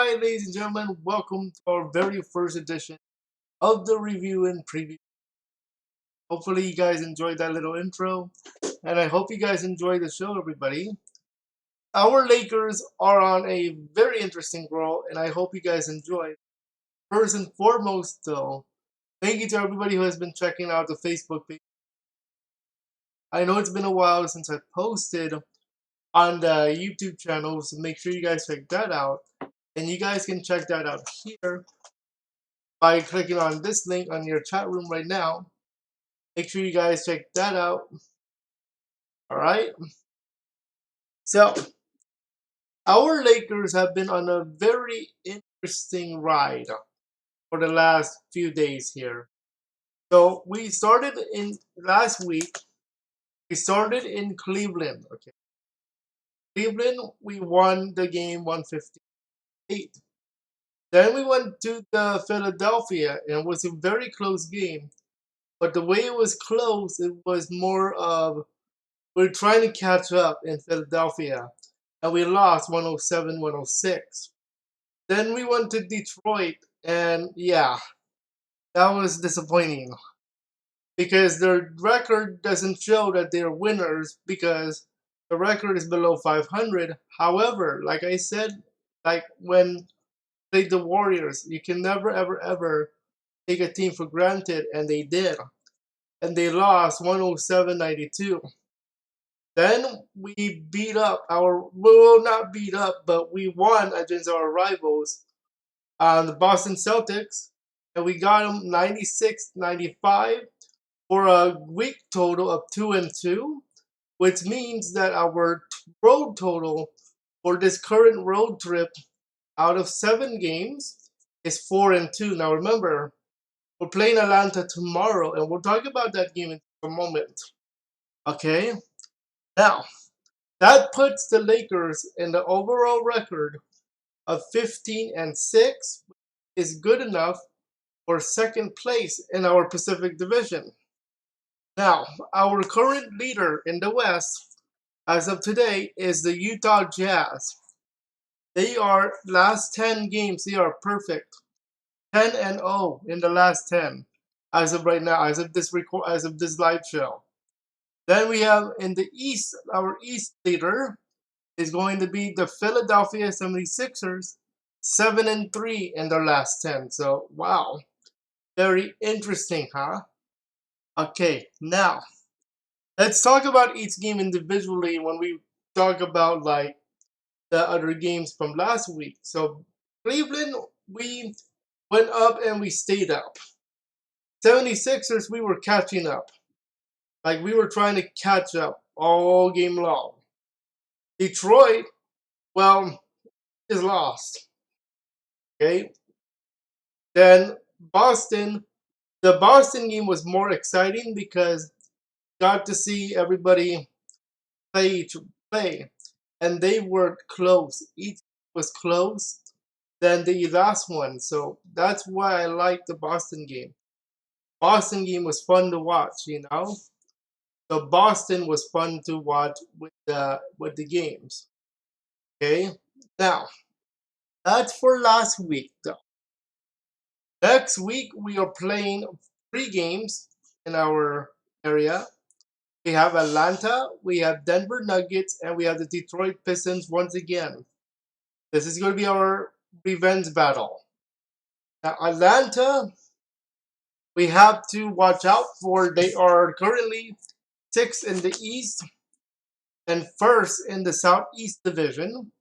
Alright, ladies and gentlemen, welcome to our very first edition of the review and preview. Hopefully you guys enjoyed that little intro, and I hope you guys enjoyed the show, everybody. Our Lakers are on a very interesting roll, and I hope you guys enjoy. First and foremost, though, thank you to everybody who has been checking out the Facebook page. I know it's been a while since I posted on the YouTube channel, so make sure you guys check that out. And you guys can check that out here by clicking on this link on your chat room right now. Make sure you guys check that out. Alright? So, our Lakers have been on a very interesting ride for the last few days here. So, we started in last week, we started in Cleveland. Okay. Cleveland, we won the game 158. Then we went to the Philadelphia, and it was a very close game. But the way it was close, it was more of we're trying to catch up in Philadelphia, and we lost 107-106. Then we went to Detroit, and yeah, that was disappointing because their record doesn't show that they're winners because the record is below 500. However, like I said, like when played the Warriors, you can never ever ever take a team for granted, and they did. And they lost 107-92. Then we beat up our, well, not beat up, but we won against our rivals, the Boston Celtics, and we got them 96-95 for a week total of 2-2, which means that our road total for this current road trip out of 7 games is 4-2. Now remember, we're playing Atlanta tomorrow, and we'll talk about that game in a moment. Okay? Now, that puts the Lakers in the overall record of 15-6, is good enough for second place in our Pacific Division. Now, our current leader in the West, as of today, is the Utah Jazz. They are last 10 games, they are perfect. 10-0 in the last 10 as of right now, as of this live show. Then we have in the East, our East leader is going to be the Philadelphia 76ers, 7-3 in their last 10. So, wow. Very interesting, huh? Okay, now, let's talk about each game individually when we talk about, like, the other games from last week. So, Cleveland, we went up and we stayed up. 76ers, we were catching up. Like, we were trying to catch up all game long. Detroit, well, is lost. Okay? Then Boston, the Boston game was more exciting because got to see everybody play, and they were close. Each was close than the last one, so that's why I like the Boston game. Boston game was fun to watch, you know. So Boston was fun to watch with the games. Okay, now that's for last week though. Next week we are playing 3 games in our area. We have Atlanta, we have Denver Nuggets, and we have the Detroit Pistons once again. This is going to be our revenge battle. Now Atlanta, we have to watch out for. They are currently 6th in the East and 1st in the Southeast Division.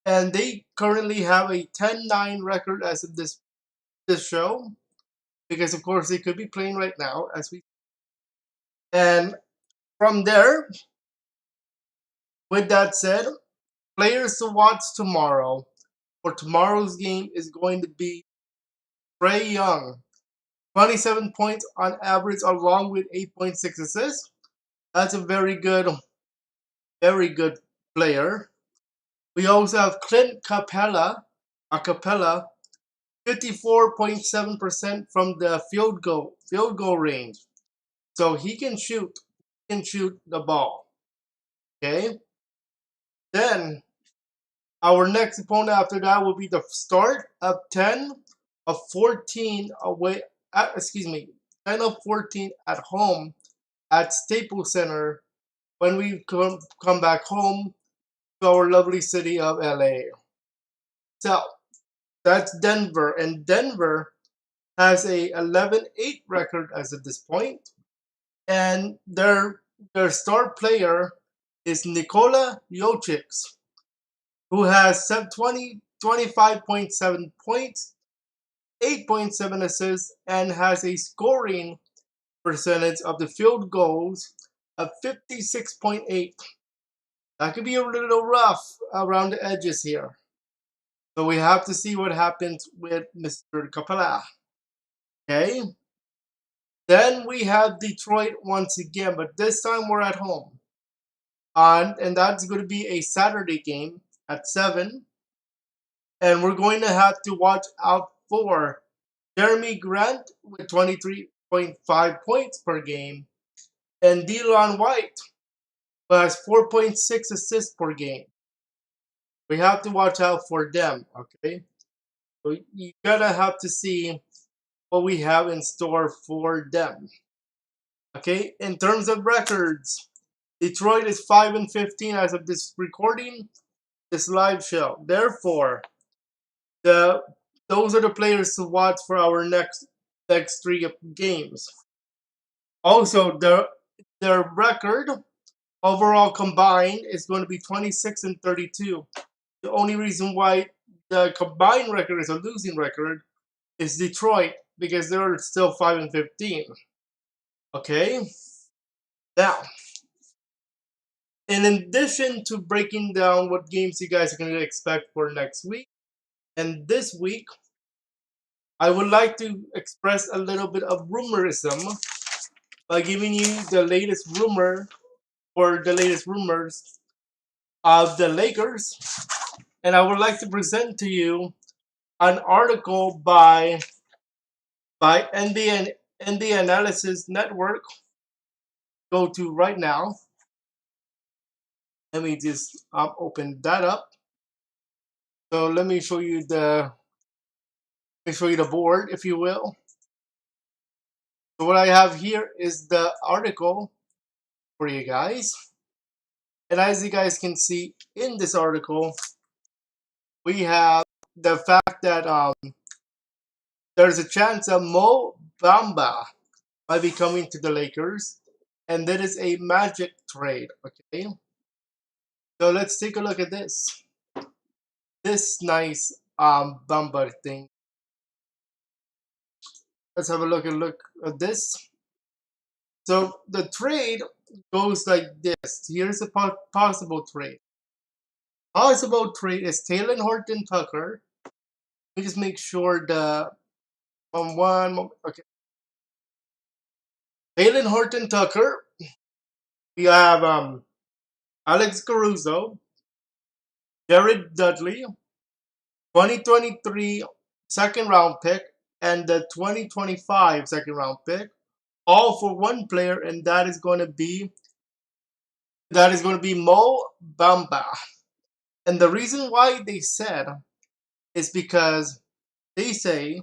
And they currently have a 10-9 record as of this show. Because of course they could be playing right now as we. And from there, with that said, players to watch tomorrow for tomorrow's game is going to be Trae Young. 27 points on average along with 8.6 assists. That's a very good player. We also have Clint Capella, 54.7% from the field goal range. So he can shoot the ball. Okay? Then Our next opponent after that will be the start of 10 of 14 away. Excuse me, 10 of 14 at home at Staples Center when we come back home to our lovely city of LA. So that's Denver, and Denver has a 11-8 record as of this point, and their star player is Nikola Jokic, who has 25.7 points, 8.7 assists, and has a scoring percentage of the field goals of 56.8. That could be a little rough around the edges here. So we have to see what happens with Mr. Capella. Okay. Then we have Detroit once again, but this time we're at home. And that's going to be a Saturday game at 7. And we're going to have to watch out for Jeremy Grant with 23.5 points per game, and Delon White, who has 4.6 assists per game. We have to watch out for them, okay? So you gotta have to see what we have in store for them. Okay, in terms of records, Detroit is 5-15 as of this recording, this live show. Therefore, the those are the players to watch for our next 3 games. Also, their record overall combined is going to be 26-32. The only reason why the combined record is a losing record is Detroit, because they're still 5-15. Okay? Now, in addition to breaking down what games you guys are going to expect for next week and this week, I would like to express a little bit of rumorism by giving you the latest rumor or the latest rumors of the Lakers. And I would like to present to you an article by NBA Analysis Network. Go to right now. Let me just open that up. So let me show you the board, if you will. So what I have here is the article for you guys. And as you guys can see in this article, we have the fact that there's a chance that Mo Bamba might be coming to the Lakers, and that is a Magic trade. Okay, so let's take a look at this nice Bamba thing. Let's have a look at this. So the trade goes like this. Here's a possible trade. Possible trade is Taylor Horton Tucker. Let me just make sure the one moment. Okay, Taylor Horton Tucker. We have Alex Caruso, Jared Dudley, 2023 second round pick, and the 2025 second round pick, all for one player, and that is going to be Mo Bamba. And the reason why they said is because they say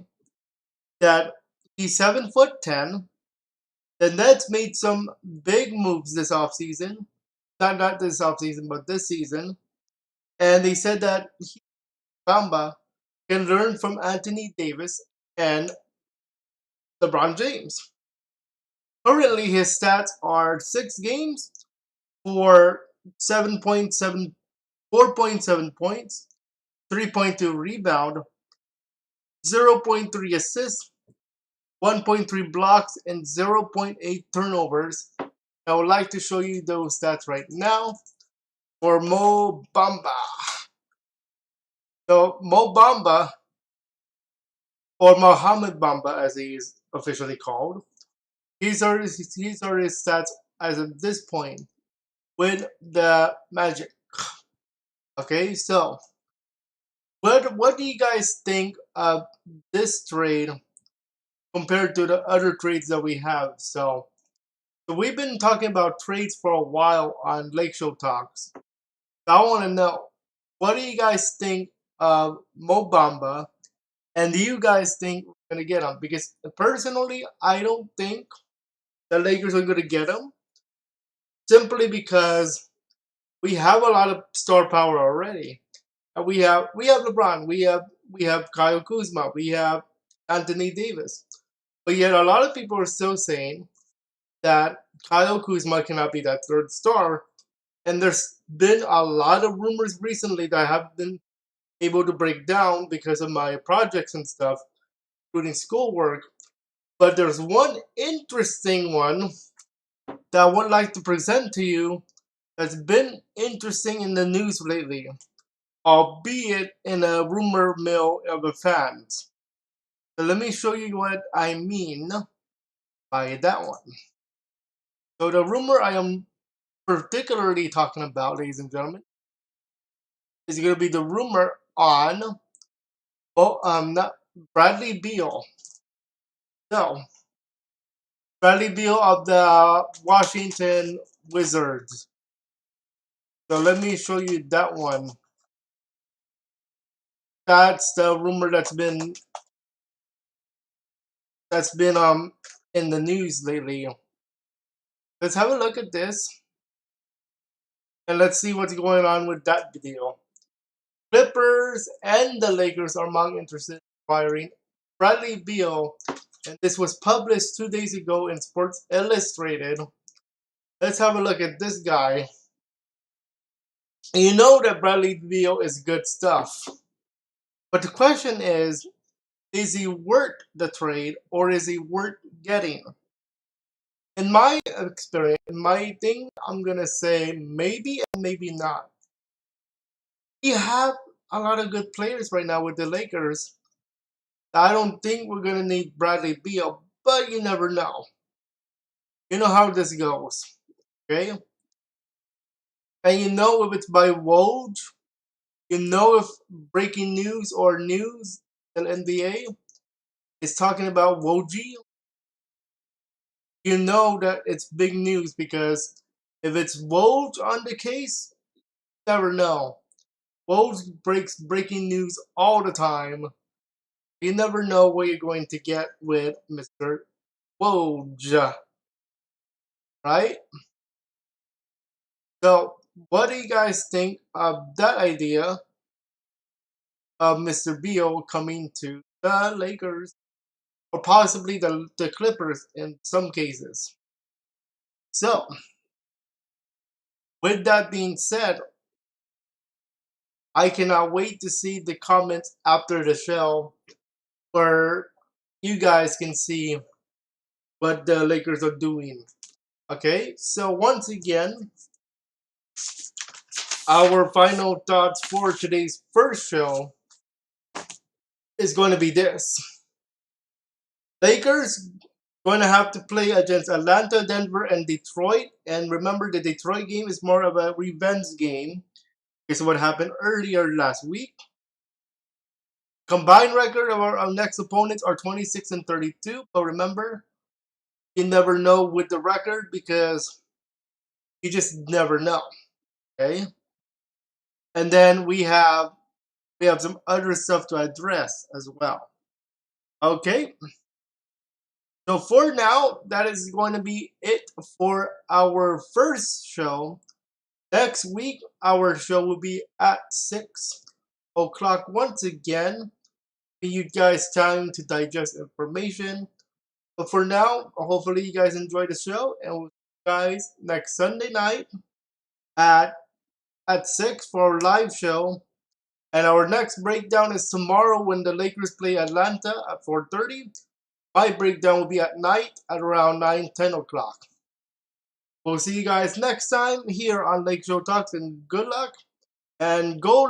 that he's 7'10". The Nets made some big moves this offseason. Not this offseason, but this season. And they said that Bamba can learn from Anthony Davis and LeBron James. Currently, his stats are 6 games for 7.7, 4.7 points, 3.2 rebound, 0.3 assists, 1.3 blocks, and 0.8 turnovers. I would like to show you those stats right now for Mo Bamba. So Mo Bamba, or Mohamed Bamba as he is officially called, these are his stats as of this point with the Magic. Okay, so what do you guys think of this trade compared to the other trades that we have? So we've been talking about trades for a while on LakeShow Talks. So I want to know, what do you guys think of Mo Bamba? And do you guys think we're gonna get him? Because personally, I don't think the Lakers are gonna get him simply because we have a lot of star power already. And we have LeBron, we have Kyle Kuzma, we have Anthony Davis. But yet a lot of people are still saying that Kyle Kuzma cannot be that third star. And there's been a lot of rumors recently that I have been able to break down because of my projects and stuff, including schoolwork. But there's one interesting one that I would like to present to you that's been interesting in the news lately, albeit in a rumor mill of the fans. So let me show you what I mean by that one. So the rumor I am particularly talking about, ladies and gentlemen, is going to be the rumor on not Bradley Beal. So Bradley Beal of the Washington Wizards. So let me show you that one. That's the rumor that's been in the news lately. Let's have a look at this and let's see what's going on with that deal. Clippers and the Lakers are among interested in acquiring Bradley Beal, and this was published 2 days ago in Sports Illustrated. Let's have a look at this guy. You know that Bradley Beal is good stuff, but the question is he worth the trade or is he worth getting? In my experience, in my thing, I'm gonna say maybe and maybe not. We have a lot of good players right now with the Lakers. I don't think we're gonna need Bradley Beal, but you never know. You know how this goes, okay? And you know if it's by Woj, you know if breaking news or news in NBA is talking about Woj, you know that it's big news because if it's Woj on the case, you never know. Woj breaks breaking news all the time. You never know what you're going to get with Mr. Woj, right? So, what do you guys think of that idea of Mr. Beal coming to the Lakers or possibly the Clippers in some cases? So, with that being said, I cannot wait to see the comments after the show where you guys can see what the Lakers are doing. Okay, so once again, our final thoughts for today's first show is going to be this. Lakers going to have to play against Atlanta, Denver, and Detroit. And remember, the Detroit game is more of a revenge game. It's what happened earlier last week. Combined record of our next opponents are 26 and 32. But remember, you never know with the record because you just never know. Okay? And then we have some other stuff to address as well. Okay? So for now, that is going to be it for our first show. Next week, our show will be at 6 o'clock once again. Give you guys time to digest information. But for now, hopefully you guys enjoy the show, and we'll see you guys next Sunday night at 6 for our live show. And our next breakdown is tomorrow when the Lakers play Atlanta at 4:30. My breakdown will be at night at around 9, 10 o'clock. We'll see you guys next time here on LakeShow Talks, and good luck and go